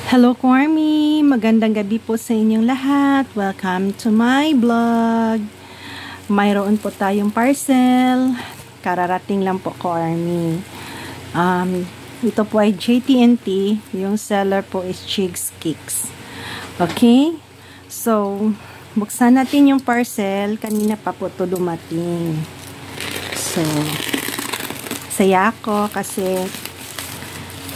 Hello Kwarmi! Magandang gabi po sa inyong lahat. Welcome to my vlog. Mayroon po tayong parcel. Kararating lang po Kwarmi. Ito po ay JT&T. Yung seller po is Chigs Kicks. Okay? So, buksan natin yung parcel. Kanina pa po ito dumating. So, saya ako kasi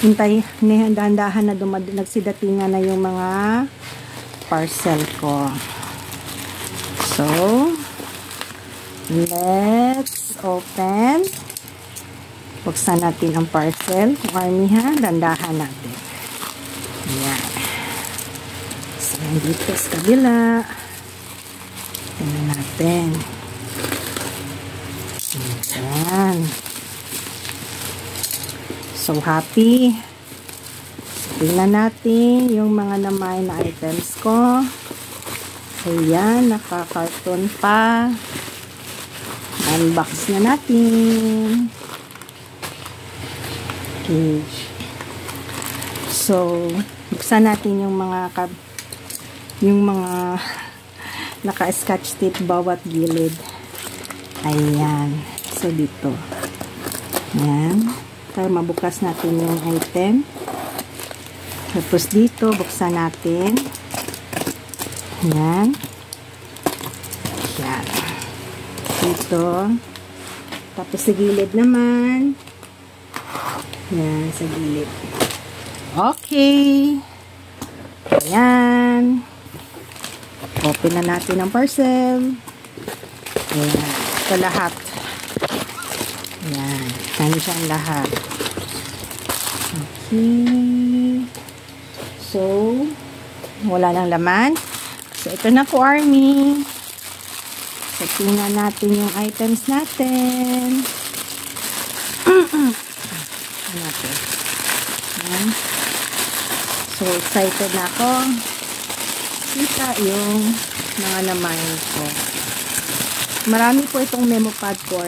dahan-dahan na nagsidatingan na yung mga parcel ko. So, let's open. Buksan natin ang parcel. Kwarmi ha, dandahan natin. Ayan. So, dito sa kabila. Tingnan natin. Ayan. So, happy. Tingnan natin yung mga namay na items ko. Ayan, naka-carton pa. Unbox na natin. Okay. So, buksan natin yung mga naka-scotch tape bawat gilid. Ayan. So, dito. Ayan. Para mabukas natin yung item. Tapos dito, buksan natin. Yan. Yan. Dito. Tapos sa gilid naman. Yan, sa gilid. Okay. Ayan. Open na natin ang parcel. Ayan. Ito lahat. Ayan. Nandiyan lahat. Okay. So, wala nang laman. So, ito na po, Army. So, tingnan natin yung items natin. Ayan. So, excited na ako. Kita yung mga naman ko. Marami po itong memo pad ko.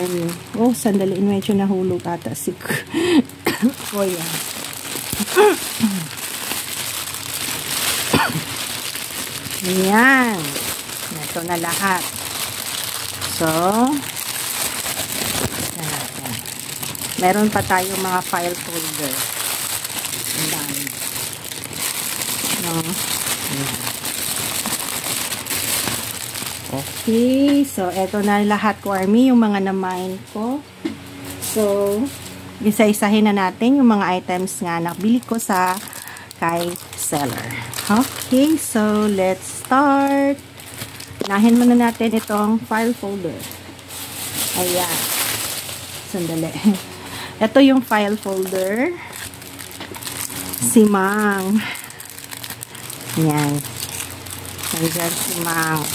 Oh, sandali. Medyo nahulog ata si Kuya. Ayan. Ito na lahat. So, meron pa tayong mga file folder. Ang dami. No? Ayan. Okay, so eto na lahat ko, Army, yung mga na-mine ko. So, isa-isahin na natin yung mga items nga nabili ko sa kay seller. Okay, so let's start. Unahin muna natin itong file folder. Ayan. Sandali. Ito yung file folder. Si Mang. Ayan. Ayan si Mang.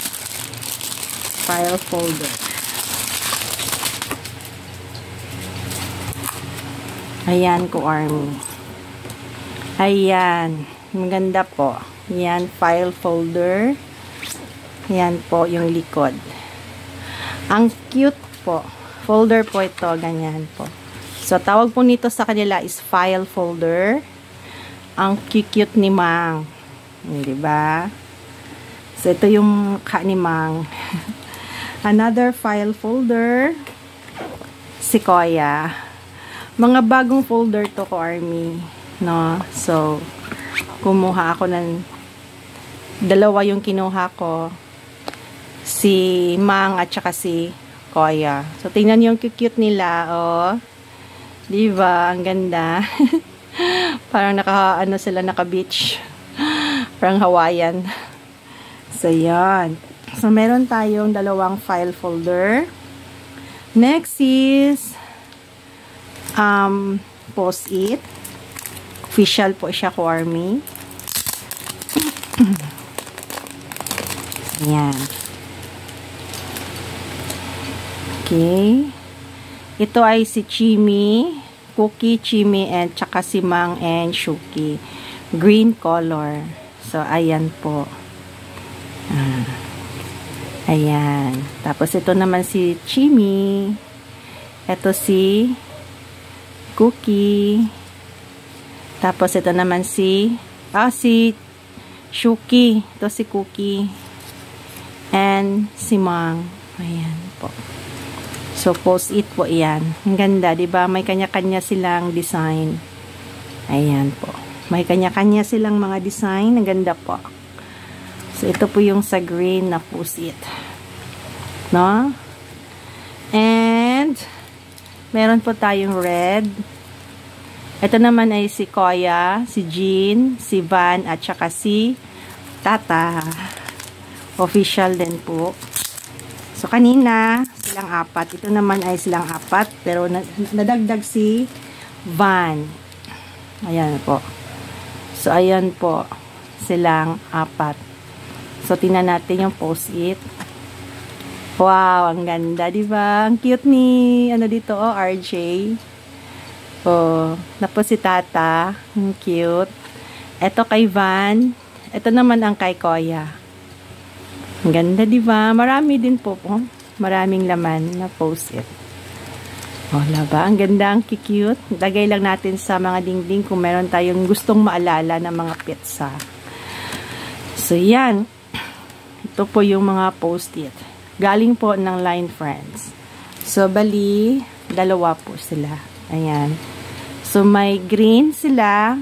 File folder. Ayan ko, Army. Ayan. Maganda po. Ayan, file folder. Ayan po yung likod. Ang cute po. Folder po ito. Ganyan po. So, tawag po nito sa kanila is file folder. Ang cute ni Mang. Diba? So, ito yung mukha ni Mang. Another file folder. Si Kuya. Mga bagong folder to ko, Army. No? So, kumuha ako ng dalawa yung kinuha ko. Si Mang at saka si Kuya. So, tingnan yung cute nila. Oh. Diba? Ang ganda. Parang naka-beach. Parang Hawaiian. So, yan. So, meron tayong dalawang file folder. Next is post-it. Official po siya, Kwarmi. Ayan. Okay. Ito ay si Chimi, Cookie, Chimi, and tsaka si Mang and Shuki. Green color. So, ayan po. Ayan. Tapos, ito naman si Chimi. Ito si Cookie. Tapos, ito naman si Si Shuki. Ito si Cookie. And si Mang. Ayan po. So, post-it po yan. Ang ganda, diba? May kanya-kanya silang design. Ayan po. May kanya-kanya silang mga design. Ang ganda po. So, ito po yung sa green na post-it. No? And, meron po tayong red. Ito naman ay si Koya, si Jean, si Van, at saka si Tata. Official din po. So, kanina, silang apat. Ito naman ay silang apat. Pero, nadagdag si Van. Ayan po. So, ayan po. Silang apat. So, tingnan natin yung post-it. Wow, ang ganda, diba? Ang cute ni, dito, RJ. Tapos si Tata. Ang cute. Ito kay Van. Ito naman ang kay Koya. Ang ganda, diba? Marami din po. Maraming laman na post-it. Laba? Ang ganda, ang cute. Lagay lang natin sa mga dingding kung meron tayong gustong maalala ng mga pizza. So, yan. Ito po yung mga post-it. Galing po ng Line Friends. So, bali, dalawa po sila. Ayan. So, may green sila.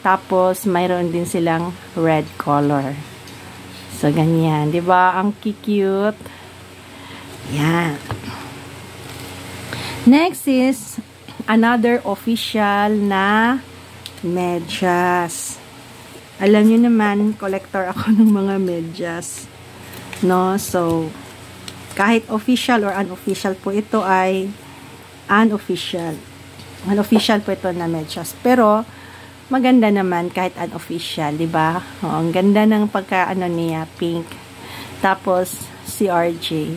Tapos, mayroon din silang red color. So, ganyan. Diba? Ang cute. Yan. Next is another official na medyas. Alam nyo naman, collector ako ng mga medyas. No? So, kahit official or unofficial po, ito ay unofficial. Unofficial po ito na medyas. Pero, maganda naman kahit unofficial, diba? Ang ganda ng niya, pink. Tapos, si RJ.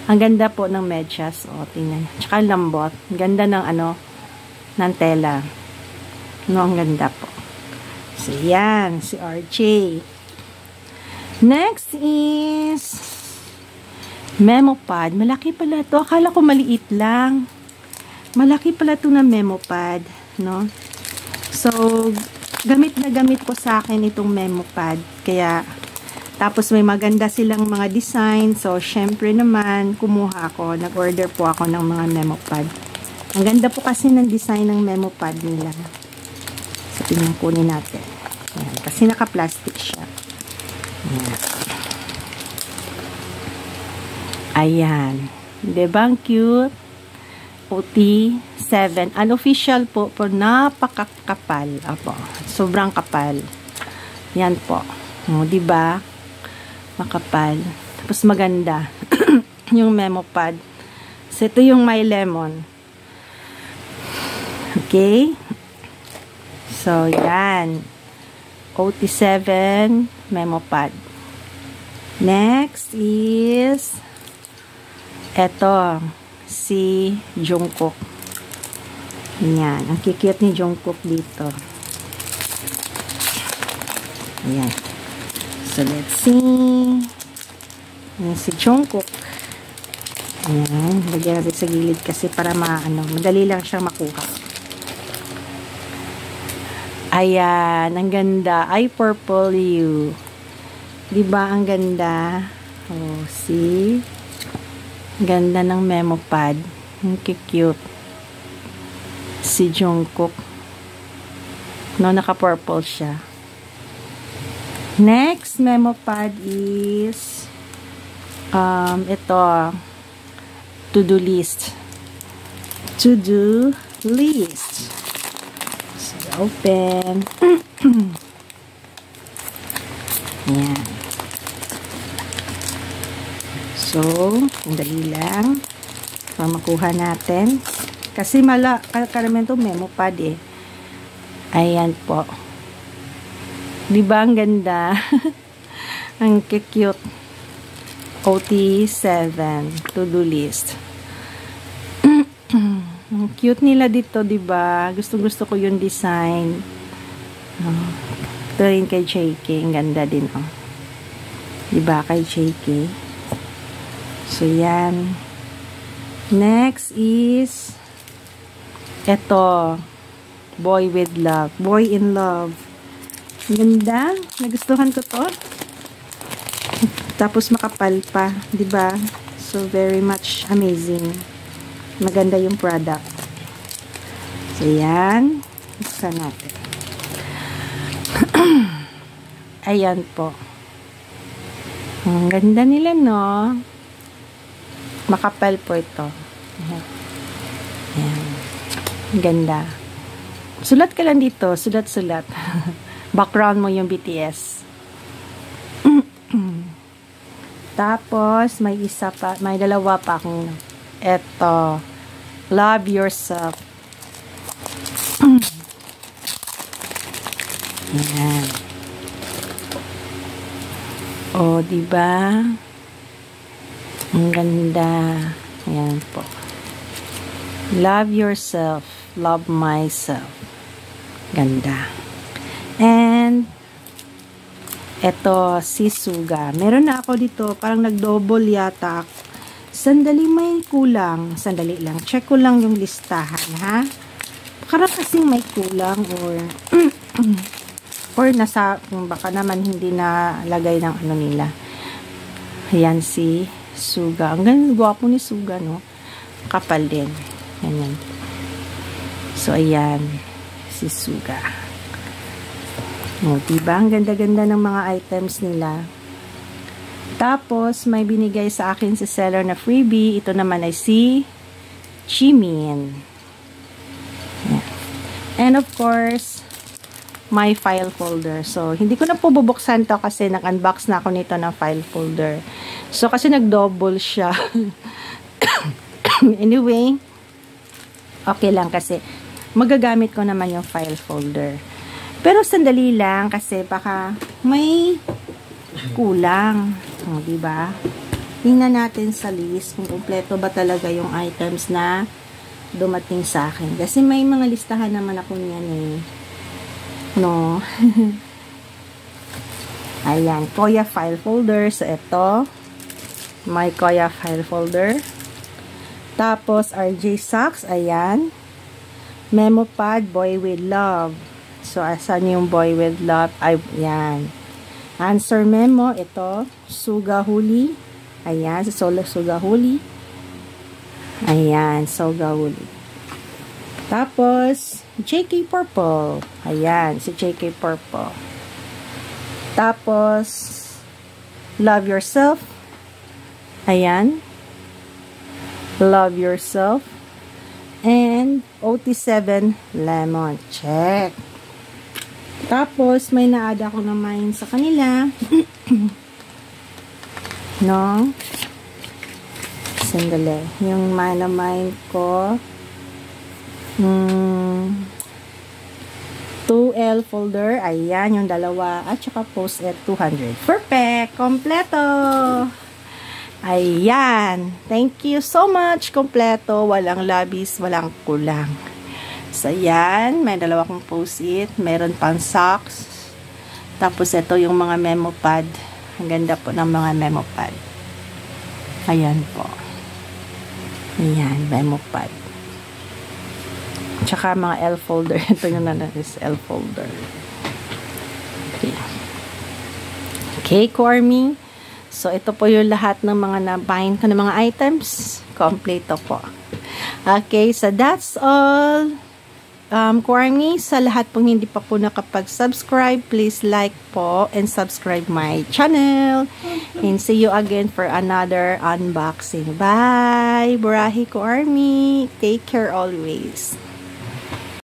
Ang ganda po ng medyas. Tingnan. Tsaka lambot. Ang ganda ng ng tela. No, ang ganda po. So, yan. Si RJ. Next is memo pad. Malaki pala to. Akala ko maliit lang. Malaki pala ito na memo pad, no? So, gamit na gamit ko sa akin itong memo pad. Kaya, tapos may maganda silang mga design. So, syempre naman, kumuha ako. Nag-order po ako ng mga memo pad. Ang ganda po kasi ng design ng memo pad nila. So, kunin natin. Ayan, kasi naka-plastic siya. Ayan. Ayan. Diba ang cute? OT7. Unofficial po, napakakapal. Apo. Sobrang kapal. Yan po. Diba? Makapal. Tapos maganda. Yung memo pad. So, ito yung My Lemon. Okay? So, yan. OT7 memo pad. Next is eto. Si Jungkook. Ayan. Ang kikit ni Jungkook dito. Ayan. So, let's see. Ayan si Jungkook. Ayan. Lagyan natin sa gilid kasi para madali lang siyang makuha. Ayan. Ang ganda. I purple you. Diba ang ganda? See? Ganda ng memo pad. Ang cute. Si Jungkook. No, naka-purple siya. Next memo pad is ito. To-do list. To-do list. So, open. Ayan. So, dali lang para makuha natin. Kasi karamihan to memo pad eh. Ayan po. Diba ang ganda? Ang cute. OT7 to-do list. Ang cute nila dito, diba? Gusto ko yung design. Ito rin kay JK. Ang ganda din, diba kay JK? So, yan. Next is eto. Boy with love. Boy in love. Ganda. Nagustuhan ko to. Tapos makapal pa, 'di ba? So very much amazing. Maganda yung product. So yan, buksan natin. Ayan po. Ang ganda nila, no? Makapal po ito. Ayan. Ang ganda. Sulat ka lang dito, sulat-sulat. Background mo yung BTS. Tapos, may isa pa, may dalawa pa akong eto. Love yourself. Ayan. O, diba? Ang ganda. Ayan po. Love yourself. Love myself. Ganda. And, eto, si Suga. Meron na ako dito. Parang nag-double yata. Sandali may kulang. Sandali lang. Check ko lang yung listahan, ha? Parang kasing may kulang or nasa, baka naman hindi na lagay ng ano nila. Ayan si Suga. Ang ganda, gwapo ni Suga, no? Kapal din. Ayan. So, ayan. Si Suga. O, diba? Ang ganda-ganda ng mga items nila. Tapos, may binigay sa akin si seller na freebie. Ito naman ay si Jimin. Ayan. And of course, my file folder. So, hindi ko na po bubuksan to kasi nag-unbox na ako nito ng file folder. So, kasi nag-double siya. Anyway, okay lang kasi magagamit ko naman yung file folder. Pero sandali lang kasi baka may kulang. O, diba? Tingnan natin sa list kung kumpleto ba talaga yung items na dumating sa akin. Kasi may mga listahan naman ako niyan eh. No. Ayan, Koya file folder. So, ito. My Koya file folder. Tapos, RJ Socks. Ayan. Memo pad, Boy with Love. So, asan yung Boy with Love? Ay, yan. Answer memo. Ito. Suga Huli. Ayan. Si Solo Suga Huli. Ayan. Suga Huli. Tapos, JK Purple. Ayan, si JK Purple. Tapos, Love Yourself. Ayan. Love Yourself. And, OT7 Lemon. Check. Tapos, may na-add ako naman sa kanila. No? Sandali. Yung mana-mine ko. 2L folder. Ayan, yung dalawa. At saka post-it 200. Perfect! Kompleto! Ayan. Thank you so much. Kompleto. Walang labis, walang kulang. So, ayan. May dalawa kong post-it. Meron pang socks. Tapos, ito yung mga memo pad. Ang ganda po ng mga memo pad. Ayan po. Ayan, memo pad. Tsaka mga L folder. Ito yung is L folder. Okay. Okay, Cormy. So, ito po yung lahat ng mga nabahin ko ng mga items. Kompleto po. Okay, so that's all. Cormy, sa lahat pong hindi pa po nakapag-subscribe, please like po and subscribe my channel. And see you again for another unboxing. Bye! Burahi Cormy. Take care always.